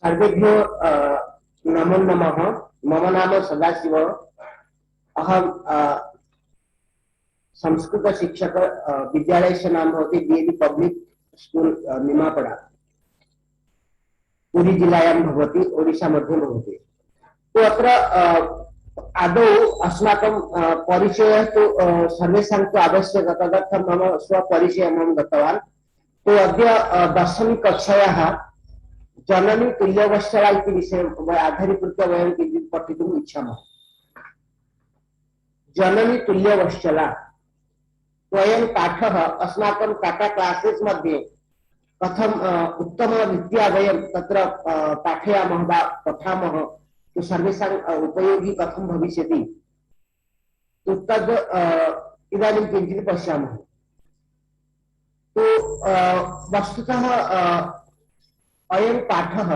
सर्वेभ्यो नमो नमः। मम नाम सदाशिव। अहम संस्कृत शिक्षक विद्यालयस्य नाम भवति BAD public school Nimapada, Puri जिल्लायां भवति, ओडिशा मध्ये भवति। तो अत्र आदौ अस्माकं परिचयः तु सर्वेषां तु आवश्यकः, तदर्थं मम स्वपरिचयम् अहं दत्तवान्। तो अद्य दशमी कक्षायाः जननी तुल्यवत्सला इति विषयम् आधारीकृत्य वयं किञ्चित् पठितुम् इच्छामः। जननी तुल्यवत्सला वयं पाठः अस्माकं टाटा क्लासेस् मध्ये कथम उत्तमरीत्या वयं तत्र पाठयामः वा पठामः, तो सर्वेषाम् उपयोगी कथं भविष्यति, तो तद् इदानीं किञ्चित् पश्यामः। तो वस्तुतः अयं पाठः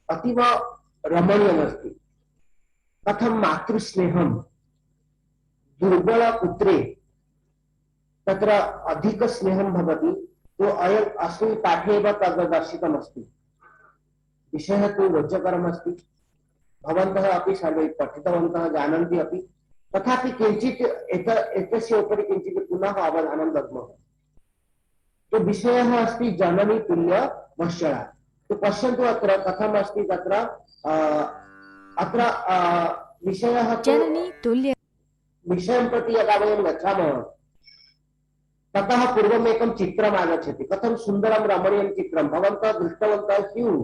अतीव रमणीयमस्ति। कथं मातृस्नेहं दुर्बलपुत्रे तत्र अधिक स्नेहं भवति, तो अयम् अस्मिन् पाठे एव तद् दर्शितमस्ति। विषयः तु रोचकरमस्ति, भवन्तः अपि सर्वे पठितवन्तः, जानन्ति अपि, तथापि किञ्चित् एतस्य उपरि किञ्चित् पुनः अवधानं दद्मः। तो विषयः अस्ति जननी तुल्यवत्सला। तो पश्यन्तु अत्र कथम् अस्ति, तत्र अत्र विषयः जननी तुल्य विषयं प्रति यदा वयं गच्छामः ततः पूर्वम् एकं चित्रम् आगच्छति। कथं सुन्दरं रमणीयं चित्रं भवन्तः दृष्टवन्तः स्युः।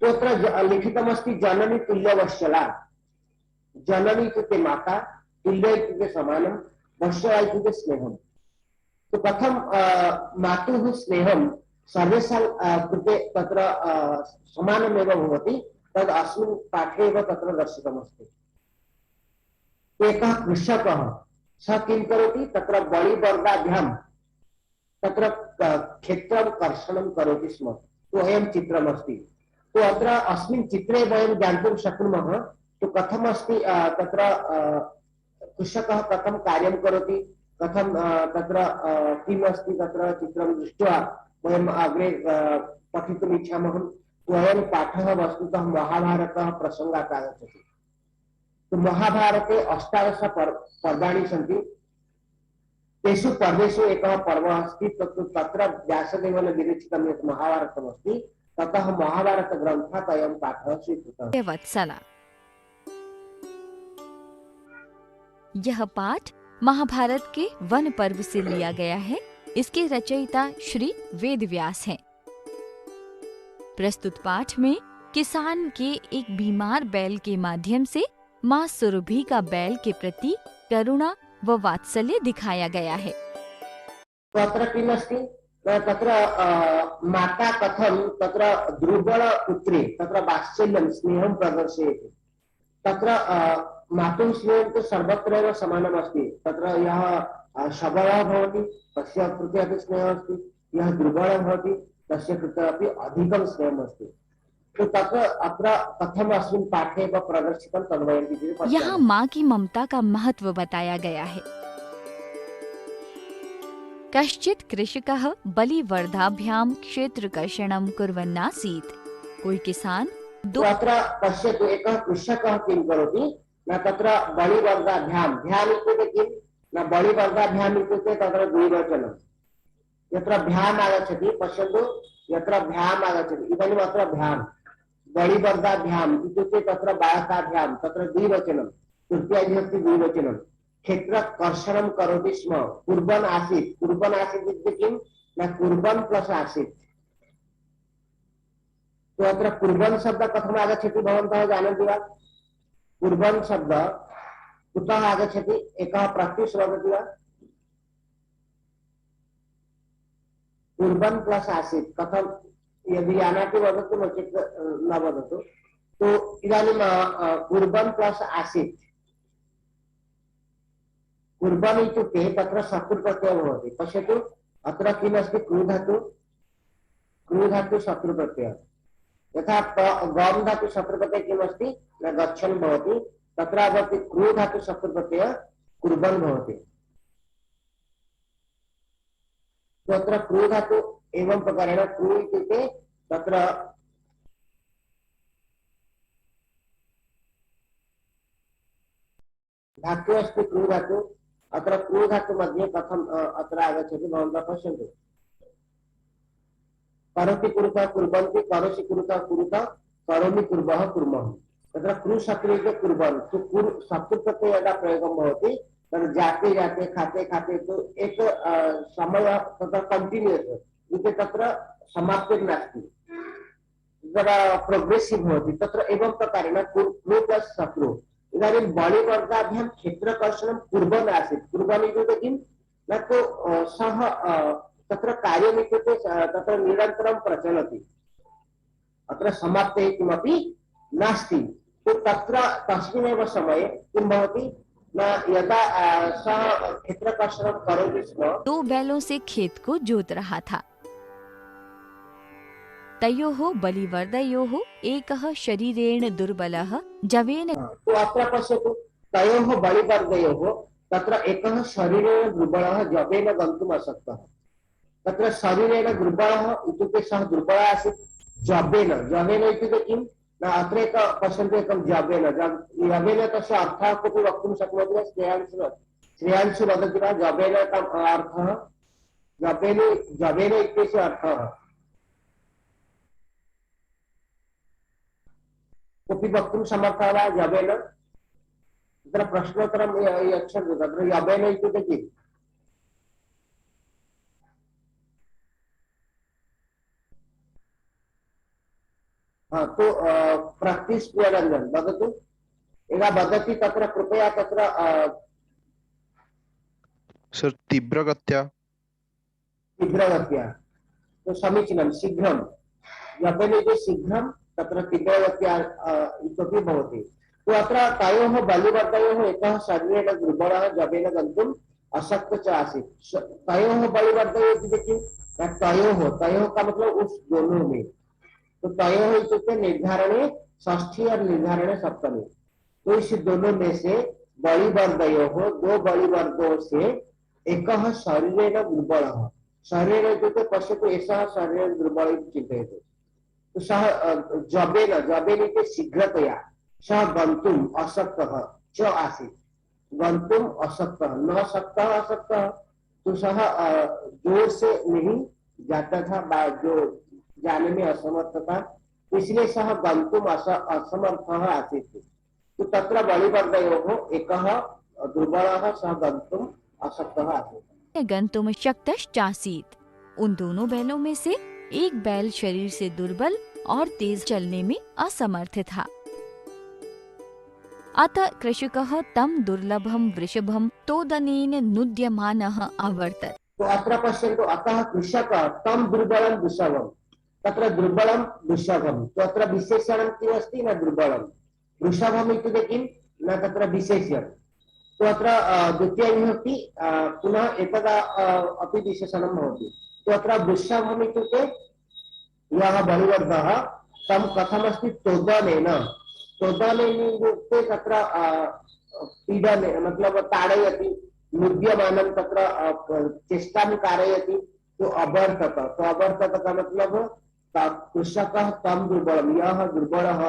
तो अत्र लिखितमस्ति जननी तुल्यवत्सला। जननी इत्युक्ते माता, तुल्य इत्युक्ते समानं, वत्सला इत्युक्ते स्नेहं। तो कथं मातुः स्नेहं सर्वेषां कृते तत्र समानमेव भवति, तद् अस्मिन् पाठे एव तत्र दर्शितमस्ति। एकः कृषकः सः किं करोति, तत्र बलिवर्गाभ्यां तत्र क्षेत्रं कर्षणं करोति स्म। तो अयं चित्रमस्ति। तो अत्र अस्मिन् चित्रे वयं ज्ञातुं शक्नुमः तो कथमस्ति तत्र कृषकः कथं कार्यं करोति, कथं तत्र किम् अस्ति तत्र चित्रं दृष्ट्वा वयम् अग्रे पठितुम् इच्छामः। तो अयं पाठः वस्तुतः महाभारतः प्रसङ्गात् आगच्छति। तो महाभारते 18 पर्वाणि सन्ति। तेषु पर्वेषु एकः पर्व अस्ति, तत्र व्यासदेवेन विरचितं यत् महाभारतमस्ति, ततः महाभारतग्रन्थात् अयं पाठः स्वीकृतः। वत्सला। यह पाठ महाभारत के वन पर्व से लिया गया है। इसके रचयिता श्री वेदव्यास हैं। प्रस्तुत पाठ में किसान के एक बीमार बैल के माध्यम से माँ सुरभि का बैल के प्रति करुणा व वात्सल्य दिखाया गया है। तत्र किमस्ति, तत्र माता कथं तत्र दुर्बलपुत्रे तत्र वात्सल्यं स्नेहं प्रदर्शयति। तत्र मातुः स्नेहं तु सर्वत्र एव समानमस्ति। तत्र यः सबलः भवति तस्य कृते अपि स्नेहः अस्ति, यः दुर्बलः भवति तस्य कृते अपि अधिकं स्नेहम् अस्ति। तो तत्र अत्र कथम अस्मिन् पाठे एव प्रदर्शितं तद्वयं किञ्चित् पश्यामः। यहाँ माँ की ममता का महत्व बताया गया है। कश्चित् कृषकः बलिवर्धाभ्यां क्षेत्रकर्षणं कुर्वन्नासीत्। कोई किसान तो अत्र पश्यतु, एकः कृषकः किं करोति न, तत्र बलिवर्गाभ्यां, भ्याम् इत्युक्ते किं न, बलिवर्गाभ्याम् इत्युक्ते तत्र द्विवचनं। यत्र भ्याम् आगच्छति, पश्यन्तु यत्र भ्याम् आगच्छति, इदानीम् अत्र भ्याम्, बलिवर्गाभ्याम् इत्युक्ते तत्र बालकाभ्यां, तत्र द्विवचनं, तृतीया विभक्ति द्विवचनं। क्षेत्रकर्षणं करोति स्म, कुर्वन् आसीत्। कुर्वन् आसीत् इत्युक्ते किं न, कुर्वन् प्लस् आसीत्। तो अत्र कुर्वन् शब्द कथम् आगच्छति भवन्तः जानन्ति वा? कुर्वन् शब्द कुतः आगच्छति, एकः प्रत्युः वदति वा? कुर्वन् प्लस् आसीत् कथं, यदि जानाति वदतु, नो चेत् न वदतु। तो इदानीं कुर्वन् प्लस् आसीत्, कुर्वन् इत्युक्ते तत्र शत्रुप्रत्ययः भवति। पश्यतु अत्र किमस्ति, क्रू धातु, क्रू धातु शत्रुप्रत्ययः। यथा गम् धातु शत्रुप्रत्ययः किमस्ति न, गच्छन् भवति, तत्र भवति क्रू धातु शत्रुप्रत्ययः कुर्वन् भवति। तत्र क्रू धातु एवं प्रकारेण क्रू इत्युक्ते तत्र धातु अस्ति क्रू धातु, अत्र क्रू धातु मध्ये कथम अत्र आगच्छति भवन्तः पश्यन्तु। करोति कुरुतः कुर्वन्ति, करोषि कुरुतः कुरुतः, करोमि कुर्वः कुर्मः। तत्र क्रू शत्रुः कुर्वन्, तो कुरु शत्रु प्रत्यय यदा प्रयोगं भवति तद् जाते जाते खाते खाते तो एक समय तत्र कंटिन्यूअस इति तत्र समाप्तिः नास्ति, तत्र प्रोग्रेसिव् भवति। तत्र एवं प्रकारेण क्रू प्लस् शत्रु। इदानीं बलिवर्गाभ्यां क्षेत्रकर्षणं कुर्वन् आसीत्। कुर्वन् इत्युक्ते किं न तु सः तत्र कार्यम् इत्युक्ते तत्र निरन्तरं प्रचलति, अत्र समाप्तिः किमपि नास्ति। तो तत्र तस्मिन्नेव समये किं भवति न यदा सः क्षेत्रकर्षणं करोति स्म, 2 बैलों से खेत को जोत रहा था। तयोः बलिवर्दयोः एकः शरीरेण दुर्बलः जवेन। तो अत्र पश्यतु, तयोः बलिवर्दयोः तत्र एकः शरीरेण दुर्बलः जवेन गन्तुम् अशक्तः। तत्र शरीरेण दुर्बलः इत्युक्ते सः दुर्बलः आसीत्। जवेन, जवेन इत्युक्ते किं न अत्र एक पश्यन्तु, एकं जवेन, जवेन तस्य अर्थः कोऽपि वक्तुं शक्नोति वा? श्रेयांशु वदति वा जवेन अर्थः? जवेन इत्यस्य अर्थः कोऽपि वक्तुं समर्थः वा? जवेन तत्र प्रश्नोत्तरं यच्छन्तु। तत्र जवेन इत्युक्ते किम्? हाँ, तो प्रैक्टिस प्रियरंजन वदतु। यदा वदति तत्र कृपया तत्र सर तीव्रगत्या। तीव्रगत्या, तो समीचीनं। शीघ्रं, जपेन इति शीघ्रं, तत्र तीव्रगत्या इतोपि भवति। तो अत्र तयोः बलिवर्दयोः एकः शरीरेण दुर्बलः जवेन गन्तुम् अशक्तः च आसीत्। तयोः बलिवर्दयोः इत्युक्ते किं? तयोः, तयोः का मतलब उस दोनों में। तो तयोः इत्युक्ते निर्धारणे षष्ठी और निर्धारणे सप्तमी। तो इस दोनों में से बलिवर्दयोः, 2 बलिवर्दों से एकः शरीरेण दुर्बलः। शरीरेण इत्युक्ते पश्यतु, एषः शरीरेण दुर्बलः इति चिन्तयतु। तो सः जवेन इति शीघ्रतया सः गन्तुम् अशक्तः च आसीत्। गन्तुम् अशक्तः, न शक्तः अशक्तः, तो सः जोर से नहीं जाता था, जो जाने में असमर्थ था, इसलिए सः गन्तुम् असमर्थः आसीत्। तो तत्र बलिवर्दयोः एकः दुर्बलः, सः गन्तुम् अशक्तः आसीत्। गन्तुम शक्तश्चासीत्। उन दोनों बैलों में से एक बैल शरीर से दुर्बल और तेज चलने में असमर्थ था। अतः कृषकः तं दुर्लभं वृषभं तोदनेन नुद्यमानः अवर्तत। तो अत्र पश्यन्तु, अतः कृषकः तं दुर्बलं वृषभं, तत्र दुर्बलं वृषभं, तो अत्र विशेषणं किम् अस्ति? न दुर्बलं वृषभम् इत्युक्ते किं? न तत्र विशेष्यं। तो अत्र द्वितीया विभक्ति पुनः एतदा अपि विशेषणं भवति। तो अत्र वृषभम् इत्युक्ते यः बलिवर्दः तं कथमस्ति? तोदनेन। तोदनेन इत्युक्ते तत्र पीडने मतलब ताडयति, नुद्यमानं तत्र चेष्टां कारयति। तो अवर्तत, तो अवर्तत का मतलब कृषकः तं दुर्बलं, यः दुर्बलः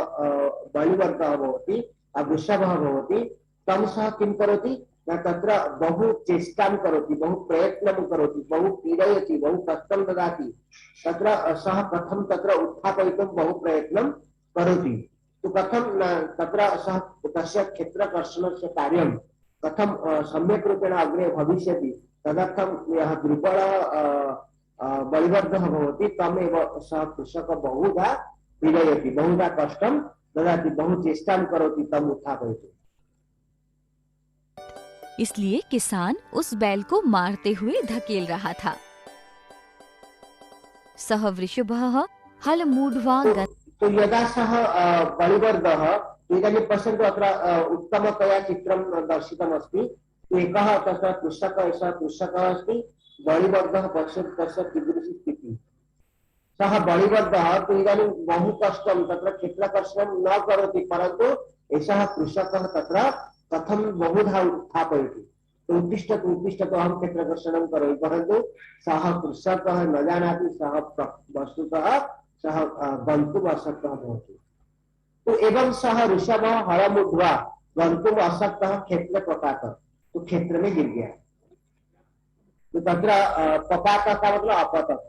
बलिवर्दः भवति, वृषभः भवति, तं सः किं करोति? तत्र बहु चेष्टां करोति, बहु प्रयत्नं करोति, बहु पीडयति, बहु कष्टं ददाति। तत्र सः कथं तत्र उत्थापयितुं बहु प्रयत्नं करोति। तो कथं तत्र सः तस्य क्षेत्रकर्षणस्य कार्यं कथं सम्यक् रूपेण अग्रे भविष्यति, तदर्थं यः दुर्बलः बलिवर्दः भवति तमेव सः कृषकः बहुधा पीडयति, बहुधा कष्टं ददाति, बहु चेष्टां करोति तम् उत्थापयितुम्। इसलिए किसान उस बैल को मारते हुए धकेल रहा था। सः वृषभः हलमूढ्वा तो यदा सः बलिवर्दः, इदानीं पश्यन्तु अत्र उत्तमतया चित्रं दर्शितमस्ति। एकः तत्र कृषकः, एषः कृषकः अस्ति, बलिवर्दः पश्यतु तस्य कीदृशी स्थितिः। सः बलिवर्दः तु इदानीं बहु कष्टं तत्र क्षेत्रकर्षणं न करोति, परन्तु एषः कृषकः तत्र कथं बहुधा उत्थापयति। तो उत्तिष्ठतु उत्तिष्ठतु, अहं क्षेत्रकर्षणं करोमि, परन्तु सः कृषकः न जानाति, सः वस्तुतः सः गन्तुम् अशक्तः भवति। तो एवं सः ऋषभः हलमूढ्वा, गन्तुम अशक्तः क्षेत्र पपात, तो क्षेत्र में गिर गया। तो तत्र पपात का मतलब अपतत,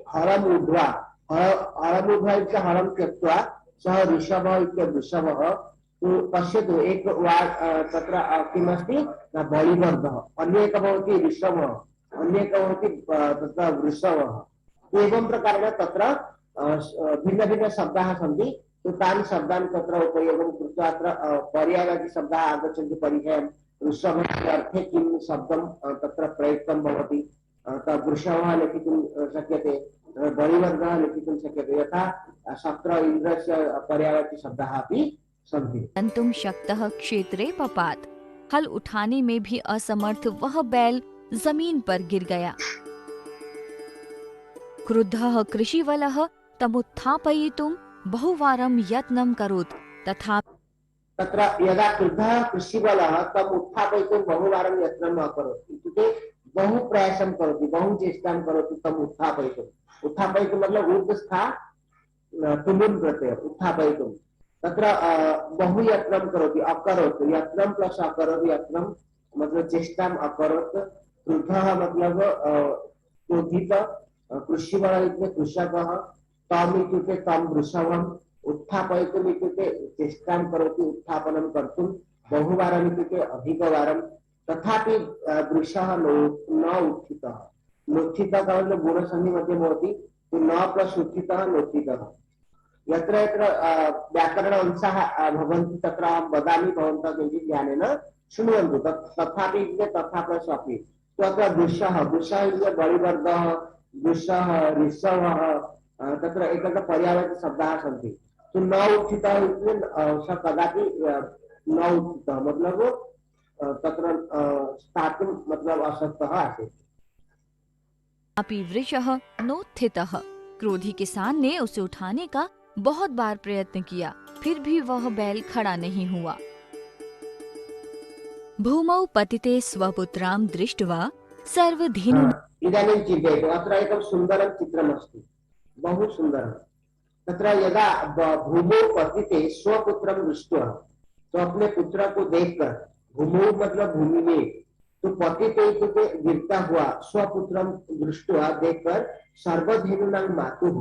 हरम ऊर्ध्वा, हरम ऊर्ध्वा इत्य हरम त्यक्त्वा सः ऋषभः इत्य वृषभः। तो पश्यतु एक तत्र किमस्ति न बलिवर्धः, अन्येकः भवति ऋषभः, अन्येकः भवति तत्र वृषभः। तो एवं प्रकारेण तत्र भिन्न भिन्न शब्दाः सन्ति। तो तानि शब्दानि तत्र उपयोगं कृत्वा अत्र पर्यायवाचि शब्दाः आगच्छन्ति परिचयं। वृषभस्य अर्थे किं शब्दं तत्र प्रयुक्तं भवति, वृषभः लिखितुं शक्यते, बलिवर्धः लिखितुं शक्यते, यथा शक्र इन्द्रस्य पर्यायवाचि शब्दाः अपि सन्ति। गन्तुम शक्तः क्षेत्रे पपात, हल उठाने में भी असमर्थ वह बैल जमीन पर गिर गया। क्रुद्धः कृषिवलः तमुत्थापयितुं बहुवारं यत्नं करोत्, तथा तत्र यदा क्रुद्धः कृषिवलः तम् उत्थापयितुं बहुवारं यत्नं अकरोत्, इत्युक्ते बहु प्रयासं करोति, बहु चेष्टां करोति तम् उत्थापयितुम्। उत्थापयितुं मतलब ऊर्ध्वस्था तुमुन् प्रत्यय उत्थापयितुं। तत्र बहु यत्नं करोति, अकरोत्, यत्नं प्लस अकरोत्, यत्नं मतलब चेष्टाम् अकरोत्। क्रुद्धः मतलब क्रोधित, कृषिवलः इत्युक्ते कृषकः, तम् इत्युक्ते तं वृषभम्, उत्थापयितुम् इत्युक्ते चेष्टां करोति उत्थापनं कर्तुं, बहुवारम् इत्युक्ते अधिकवारं। तथापि वृषः न उत्थितः। नोत्थितः का मतलब गुणसन्धि मध्ये भवति, तो न प्लस उत्थितः नोत्थितः। यत्र यत्र व्याकरण अंशाः भवन्ति तत्र अहं वदामि, भवन्तः किञ्चित् ध्यानेन शृण्वन्तु। तथापि इत्युक्ते तथा प्लस अपि। तो अत्र वृषः, वृषः इत्युक्ते बलिवर्धः, वृषः, ऋषभः, तत्र एकत्र पर्यायवाचि शब्दाः सन्ति। तो न उत्थितः इत्युक्ते स कदापि न उत्थितः मतलब तत्र स्थातुं मतलब अशक्तः आसीत्। अपि वृषः नोत्थितः, क्रोधी किसान ने उसे उठाने का बहुत बार प्रयत्न किया, फिर भी वह बैल खड़ा नहीं हुआ। भूमौ पतिते स्वपुत्रां दृष्ट्वा सर्वधेनु। इदानीं चिन्तयतु, अत्र एकं सुन्दरं चित्रमस्ति, बहु सुन्दरं। तत्र यदा भूमौ पतिते स्वपुत्रं दृष्ट्वा, तो अपने पुत्र को देखकर, भूमौ मतलब भूमि में, तो पतिते इत्युक्ते गिरता हुआ, स्वपुत्रं दृष्ट्वा देखकर, सर्वधेनुनां मातुः,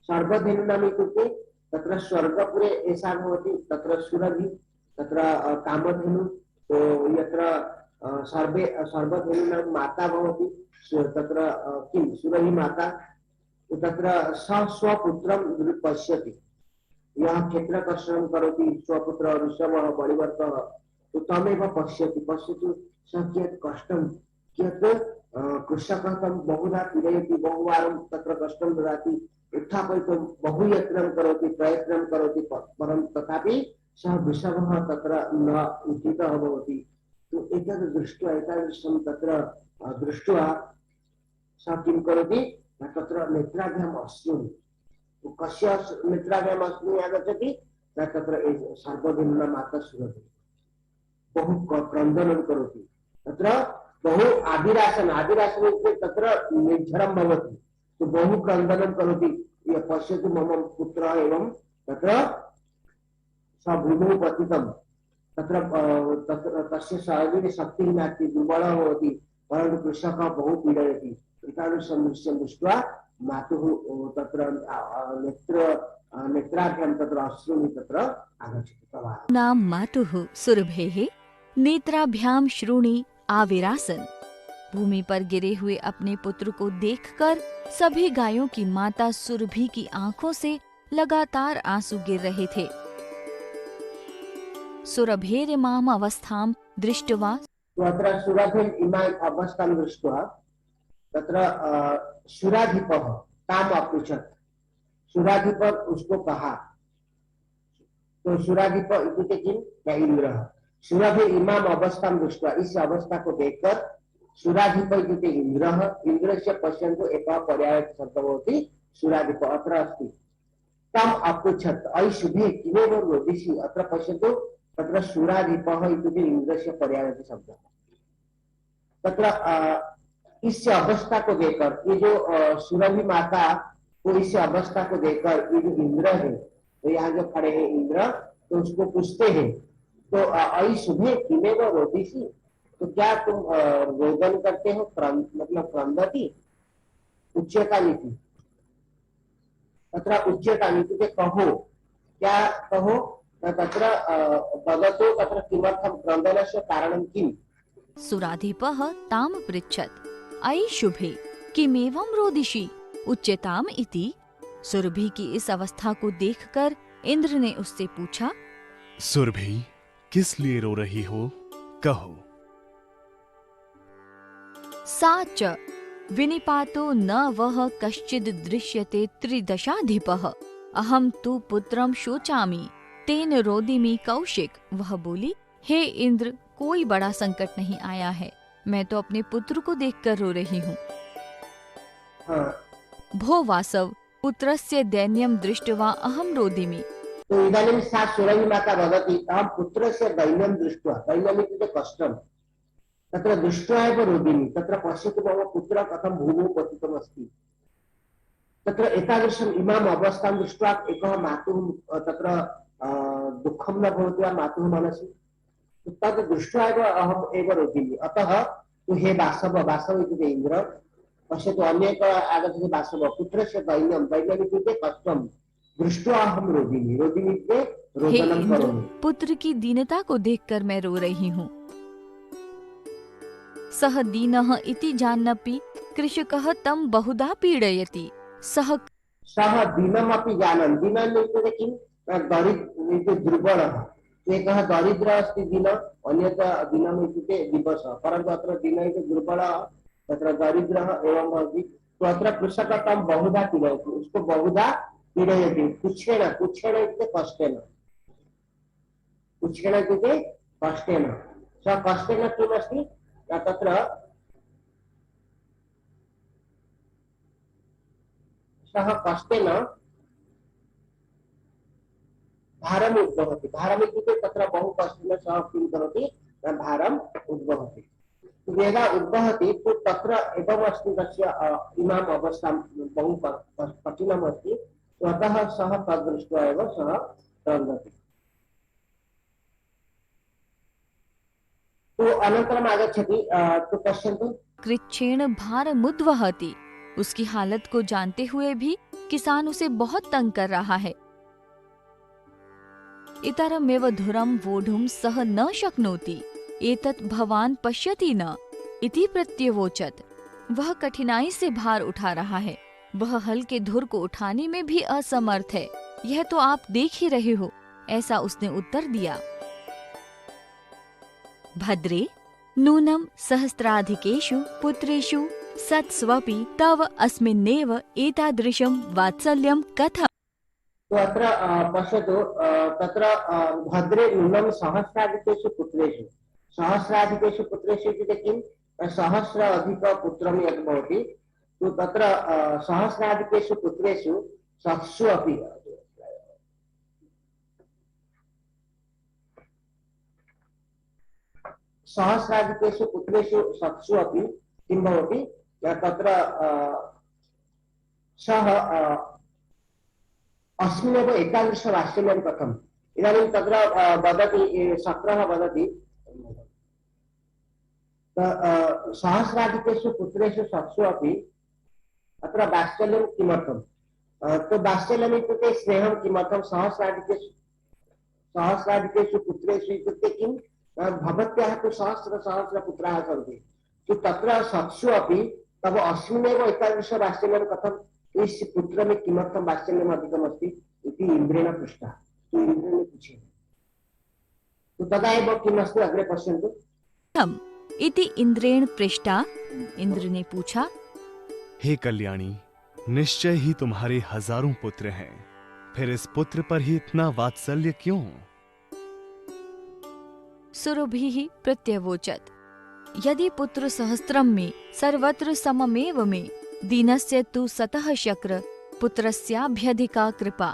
सर्वधेनुनाम् इत्युक्ते तत्र स्वर्गपुरे एषा भवति, तत्र सुरभि, तत्र कामधेनु। तो यत्र सर्वधेनुनां माता भवति, तत्र किं सुरभि माता। तो तत्र स स्वपुत्रं पश्यति, यः क्षेत्रकर्षणं करोति, स्वपुत्र ऋषभः बलिवर्धः, तो तमेव पश्यति। पश्यतु सः कियत् कष्टं, कियत् कृषकः तं बहुधा पीडयति, बहुवारं तत्र कष्टं ददाति, उत्थापयितुं बहु यत्नं करोति, प्रयत्नं करोति, परं तथापि सः वृषभः तत्र न उत्थितः भवति। तो एतद् दृष्ट्वा, एतादृशं तत्र दृष्ट्वा सः किं करोति, तत्र नेत्राभ्याम् अश्रूणि। कस्य नेत्राभ्याम् अश्रूणि आगच्छति, तत्र सर्वधेनुना माता सुरभि बहु क्रन्दनं करोति। तत्र बहु आदिरासन, आदिरासन इत्युक्ते तत्र निर्झरं भवति, तो बहु क्रन्दनं करोति, पश्यतु मम पुत्रः एवं तत्र स भूमौ पतितं, तत्र तस्य शरीरे शक्तिः नास्ति, दुर्बलः भवति, परन्तु कृषकः बहु पीडयति। एतादृशं दृश्यं दृष्ट्वा मातुः तत्र नेत्राभ्यां तत्र अश्रूणि तत्र आगच्छति प्रवाहः। नाम मातुः सुरभेः नेत्राभ्याम श्रूणि आविरासन। भूमि पर गिरे हुए अपने पुत्र को देखकर सभी गायों की माता सुरभि की आंखों से लगातार आंसू गिर रहे थे। सुरभेरिमाम अवस्थां दृष्ट्वा, तत्र सुरभिम् इमाम् अवस्थां दृष्ट्वा, तत्र सुराधिपः ताम् अपृच्छत्, सुराधिप उसको कहा। तो सुराधिप इत्युक्ते किं, इंद्रः। सुरभि इमाम अवस्थां दृष्ट्वा, इस अवस्था को देखकर, सुराधिप इत्युक्ते इंद्रः, इंद्रस्य पश्यन्तु एकः पर्यायवाचि शब्दः भवति सुराधिप, अत्र अस्ति। तम् अपृच्छत्, अयि शुभे किमेव रोदिषि, अत्र पश्यन्तु, तत्र सुराधिपः इत्युक्ते इंद्रस्य पर्यायवाचि शब्दः। तत्र इस अवस्था को देखकर, ये जो सुरभि माता को इस अवस्था को देखकर, ये जो इंद्र है, तो यहाँ जो खड़े हैं इंद्र, तो उसको पूछते हैं तो अई शुभे किमेव रोदिषि, तो क्या तुम रोदन करते हो, मतलब क्रंदति, उच्यतानीति, तत्र उच्यतानीति के कहो, क्या कहो, तत्र वदतु तत्र किमर्थं क्रंदनस्य कारणं किम्। सुराधिपः ताम पृच्छत् अयि शुभे किमेवं रोदिषि उच्यताम इति। सुरभि की इस अवस्था को देखकर इंद्र ने उससे पूछा, सुरभि, किस लिए रो रही हो, कहो। सा च विनिपातो न वह कश्चिद् दृश्यते त्रिदशाधिपः अहम तु पुत्रम शोचामि तेन रोदिमि कौशिक। वह बोली, हे इंद्र, कोई बड़ा संकट नहीं आया है, मैं तो अपने पुत्र को देखकर रो रही हूँ। भो वासव, पुत्रस्य दैन्यं दृष्ट्वा अहम रोदिमि। तो इदानीं सा सुरभि माता वदति, अहं पुत्रस्य दैन्यं दृष्ट्वा, दैन्यम् इत्युक्ते कष्टं, तत्र दृष्ट्वा एव रोदिमि, तत्र पश्यतु मम पुत्रः कथं भूमौ पतितम् अस्ति। तत्र एतादृशम् इमाम् अवस्थां दृष्ट्वा एकः मातुः तत्र दुःखं न भवति वा मातुः मनसि, तद् दृष्ट्वा एव अहम् एव रोदिमि। अतः तु हे वासव, वासव इत्युक्ते इन्द्र, पश्यतु अन्य एकः आगच्छति वासव, पुत्रस्य दैन्यं, दैन्यम् इत्युक्ते कष्टं दृष्ट्वा अहं रोदिमि, रोदिमि इत्युक्ते हे रोदनं इंद्र, करोमि। पुत्र की दीनता को देखकर मैं रो रही हूँ। सः दीनः इति जान्नपि कृषकः तं बहुधा पीडयति। सः दीनमपि जानन्, दीनम् इत्युक्ते किं, दरिद्रः, दुर्बलः, एकः दरिद्रः अस्ति दिन, अन्यथा दीनम् इत्युक्ते दिवसः, परन्तु अत्र दीन इति दुर्बलः, तत्र दरिद्रः एवं भवति। तो अत्र कृषकः तं बहुधा पीडयति, उसको बहुधा पीडयति, पुच्छेन, पुच्छेन इत्युक्ते कष्टेन, पुच्छेन इत्युक्ते कष्टेन, सः कष्टेन किमस्ति, तत्र सः कष्टेन भारम् उद्वहति, भारम् इत्युक्ते तत्र बहु कष्टेन सः किं करोति, भारम् उद्वहति। यदा उद्वहति तो तत्र एवम् अस्ति, तस्य इमाम् अवस्थां बहु कठिनम् अस्ति, अतः सः तद्दृष्ट्वा एव सः क्रन्दति। तो अनन्तरम् आगच्छति, तो पश्यन्तु, कृच्छेण भारमुद्वहति। उसकी हालत को जानते हुए भी किसान उसे बहुत तंग कर रहा है। इतरमेव धुरं वोढुं सह न शक्नोति एतत् भवान् पश्यति न इति प्रत्यवोचत्। वह कठिनाई से भार उठा रहा है, वह हल्के धुर को उठाने में भी असमर्थ है, यह तो आप देख ही रहे हो, ऐसा उसने उत्तर दिया। भद्रे नूनं सहस्राधिकेषु पुत्रेषु सत्स्वपि तव अस्मिन्नेव एतादृशं वात्सल्यं कथम्। तो अत्र पश्यतु, तत्र भद्रे नूनं सहस्राधिकेषु पुत्रेषु, सहस्राधिकेषु पुत्रेषु इत्युक्ते किं, सहस्र अधिक पुत्रं यद् भवति, तो तत्र सहस्राधिकेषु पुत्रेषु सत्सु अपि, सहस्राधिकेषु पुत्रेषु सत्सु अपि किं भवति, तत्र सः अस्मिन्नेव एतादृश वात्सल्यं कथम्। इदानीं तत्र वदति, शक्रः वदति, सहस्राधिकेषु पुत्रेषु सत्सु अपि अत्र वात्सल्यं किमर्थं, तो वात्सल्यम् इत्युक्ते स्नेहं किमर्थं, सहस्राधिकेषु पुत्रेषु इत्युक्ते किं, भवत्याः तु सहस्रपुत्राः सन्ति, तो तत्र सत्सु अपि तव अस्मिन्नेव एतादृश वात्सल्यं कथं, इस पुत्र में किमर्थं वात्सल्यम् अधिकम् अस्ति इति इन्द्रेण पृष्टः। तो इन्द्रेण पूछे, तो तदा एव किम् अस्ति, अग्रे पश्यन्तु। इति इंद्रेण पृष्टा। इंद्र ने पूछा, हे कल्याणी, निश्चय ही तुम्हारे हजारों पुत्र हैं, फिर इस पुत्र पर ही इतना वात्सल्य क्यों। सुरभिः प्रत्यवोचत्, यदि पुत्र सहस्त्रम में सर्वत्र सममेव में दीनस्य तु सतः शक्र पुत्रस्याभ्यधिका कृपा।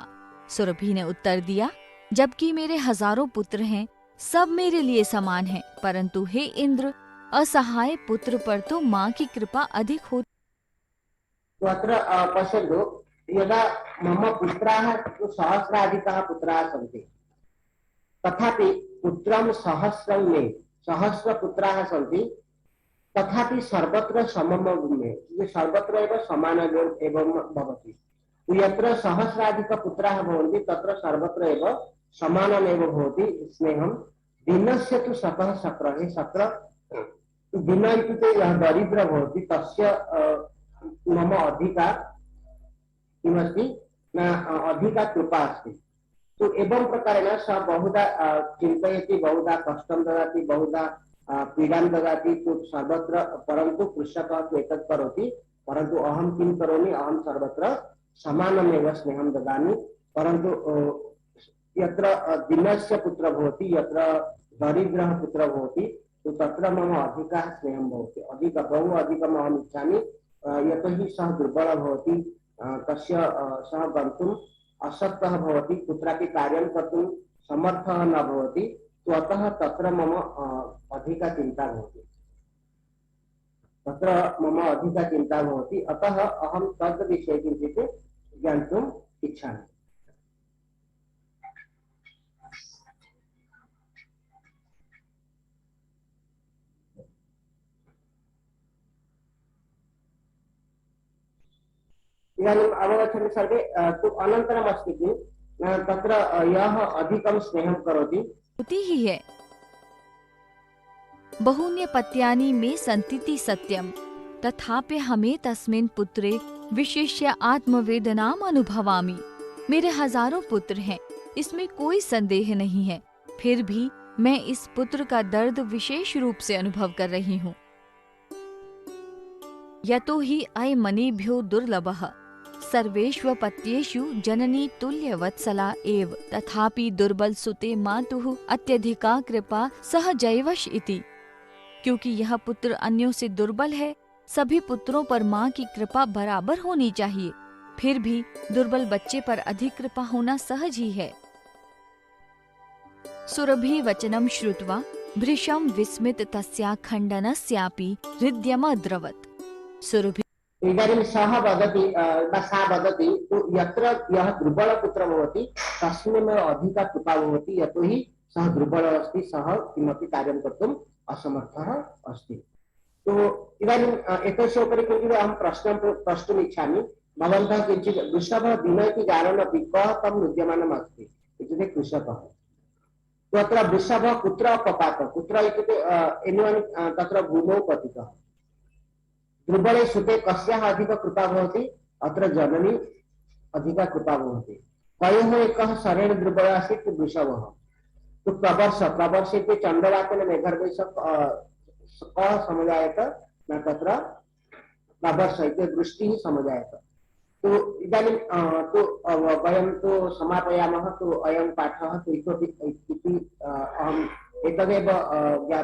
सुरभि ने उत्तर दिया, जबकि मेरे हजारों पुत्र हैं, सब मेरे लिए समान हैं, परंतु हे इंद्र, असहाय पुत्र पर तो माँ की कृपा अधिक होती। तो अत्र पश्यन्तु, यदा मम पुत्राः सहस्राधिकाः पुत्राः सन्ति, तथापि पुत्रं सहस्रं मे, सहस्रपुत्राः सन्ति, तथापि सर्वत्र समम मे, ये सर्वत्र एव समान एवं भवति। यत्र सहस्राधिकपुत्राः भवन्ति तत्र सर्वत्र एव समानमेव भवति स्नेहं। दीनस्य तु सतः शक्रः, हे शक्र, दीन इत्युक्ते यः दरिद्रः भवति तस्य मम अधिका किमस्ति न, अधिका कृपा अस्ति। तो एवं प्रकारेण सः बहुधा चिन्तयति, बहुधा कष्टं ददाति, बहुधा पीडां ददाति, तो सर्वत्र, परन्तु कृषकः तु एतत् करोति, परन्तु अहं किं करोमि, अहं सर्वत्र समानमेव स्नेहं ददामि। परन्तु यत्र दीनस्य पुत्रः भवति, यत्र दरिद्रः पुत्रः भवति, तो तत्र मम अधिकः स्नेहं भवति, बहु अधिकम् अहम् इच्छामि। यतोहि सः दुर्बलः भवति, तस्य सः गन्तुम् अशक्तः भवति, कुत्रापि कार्यं कर्तुं समर्थः न भवति, तो अतः तत्र मम अधिका चिन्ता भवति, तत्र मम अधिका चिन्ता भवति। अतः अहं तद्विषये किञ्चित् ज्ञातुम् इच्छामि। इदानीम् अवगच्छन्ति सर्वे। तु अनन्तरम् अस्ति किं, तत्र यः अधिकं स्नेहं करोति, होती ही है। बहुन्यपत्यानि मे सन्तीति सत्यम, तथापि हमें तस्मिन् पुत्रे विशिष्य आत्मवेदनाम अनुभवामि। मेरे हजारों पुत्र हैं, इसमें कोई संदेह नहीं है, फिर भी मैं इस पुत्र का दर्द विशेष रूप से अनुभव कर रही हूँ। यतो हि अयमनेभ्यो दुर्लभः, सर्वेष्वपत्येषु जननी तुल्यवत्सला एव, तथापि दुर्बल सुते मातुः अत्यधिका कृपा सहजैवश इति। क्योंकि यह पुत्र अन्यों से दुर्बल है, सभी पुत्रों पर माँ की कृपा बराबर होनी चाहिए, फिर भी दुर्बल बच्चे पर अधिक कृपा होना सहज ही है। सुरभि वचनम श्रुत्वा भृशं विस्मित तस्या खण्डनस्यापि हृद्यमद्रवत्। सुरभि इदानीं सः वदति सा वदति, तो यत्र यः दुर्बलपुत्रः भवति तस्मिन् अधिका कृपा भवति, यतोहि सः दुर्बलः अस्ति, सः किमपि कार्यं कर्तुम् असमर्थः अस्ति। तो इदानीम् एतस्य उपरि किञ्चित् अहं प्रश्नं प्रष्टुम् इच्छामि। भवन्तः किञ्चित् वृषभः दीन इति जानन्नपि कः तं विद्यमानम् अस्ति इत्युक्ते कृषकः। तत्र वृषभः कुत्र पपात, कुत्र इत्युक्ते एनिवन् तत्र भूमौ पतितः। दुर्बले सुते कस्याः अधिका कृपा भवति, अत्र जननी अधिका कृपा भवति। तयोः एकः शरेण दुर्बलः आसीत् वृषभः। तो प्रवर्ष इति चण्डवातेन मेघर्वैः कः समजायत, न तत्र प्रवर्ष इति वृष्टिः समजायत। तो इदानीं वयं तु समापयामः। तो अयं पाठः तु इतोपि अहम् एतदेव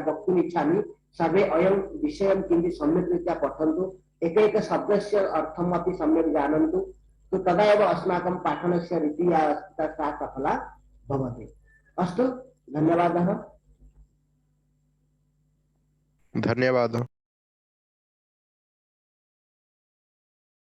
वक्तुम् इच्छामि। सर्वे अयं विषयं किञ्चित् सम्यक् रीत्या पठन्तु, एकैकशब्दस्य अर्थम् अपि सम्यक् जानन्तु, तो तदा एव अस्माकं पाठनस्य रीतिः सा सफला भवति। अस्तु, धन्यवादः। धन्यवादः।